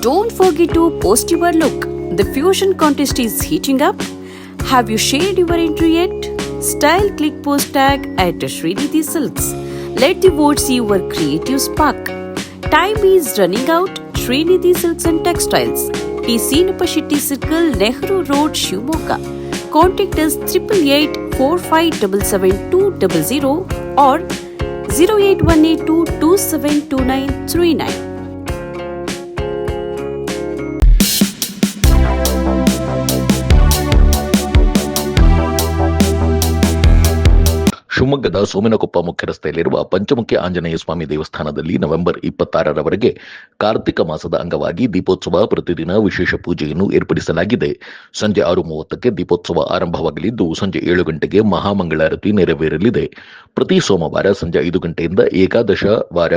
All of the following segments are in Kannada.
Don't forget to post your look. The fusion contest is heating up. Have you shared your entry yet? Style click post tag at Srinidhi Silks. Let the votes see your creative spark. Time is running out. Srinidhi Silks and Textiles. TC Nupashiti Circle, Nehru Road, Shivamogga. Contact us 8884577200 or 08182272939. ಶಿವಮೊಗ್ಗದ ಸೋಮಿನಕೊಪ್ಪ ಮುಖ್ಯ ರಸ್ತೆಯಲ್ಲಿರುವ ಪಂಚಮುಖಿ ಆಂಜನೇಯ ಸ್ವಾಮಿ ದೇವಸ್ಥಾನದಲ್ಲಿ ನವೆಂಬರ್ 26ರವರೆಗೆ ಕಾರ್ತಿಕ ಮಾಸದ ಅಂಗವಾಗಿ ದೀಪೋತ್ಸವ ಪ್ರತಿದಿನ ವಿಶೇಷ ಪೂಜೆಯನ್ನು ಏರ್ಪಡಿಸಲಾಗಿದೆ. ಸಂಜೆ 6:30ಕ್ಕೆ ದೀಪೋತ್ಸವ ಆರಂಭವಾಗಲಿದ್ದು ಸಂಜೆ 7 ಗಂಟೆಗೆ ಮಹಾಮಂಗಳಾರತಿ ನೆರವೇರಲಿದೆ. ಪ್ರತಿ ಸೋಮವಾರ ಸಂಜೆ 5 ಗಂಟೆಯಿಂದ ಏಕಾದಶ ವಾರ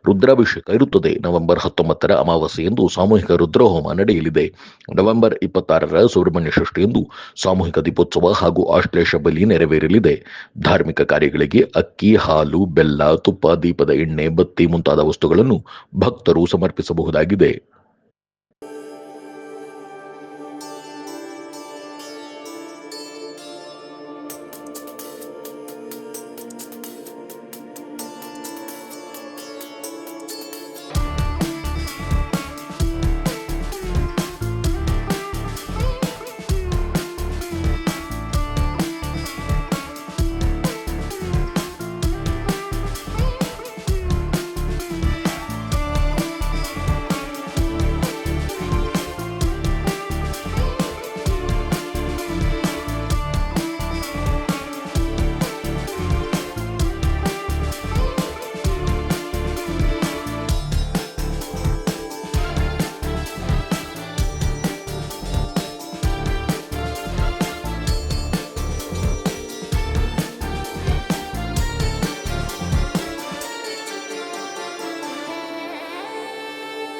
ರುದ್ರಾಭಿಷೇಕ ಇರುತ್ತದೆ. ನವೆಂಬರ್ 19ರ ಅಮಾವಾಸ್ಯೆಯಂದು ಸಾಮೂಹಿಕ ರುದ್ರಹೋಮ ನಡೆಯಲಿದೆ. ನವೆಂಬರ್ 26ರ ಸುಬ್ರಹ್ಮಣ್ಯ ಷಷ್ಠಿಯಂದು ಸಾಮೂಹಿಕ ದೀಪೋತ್ಸವ ಹಾಗೂ ಆಶ್ಲೇಷ ಬಲಿ ನೆರವೇರಲಿದೆ. ಧಾರ್ಮಿಕ ಕಾರ್ಯಗಳಿಗೆ ಅಕ್ಕಿ, ಹಾಲು, ಬೆಲ್ಲ, ತುಪ್ಪ, ದೀಪದ ಎಣ್ಣೆ, ಬತ್ತಿ ಮುಂತಾದ ವಸ್ತುಗಳನ್ನು ಭಕ್ತರು ಸಮರ್ಪಿಸಬಹುದಾಗಿದೆ.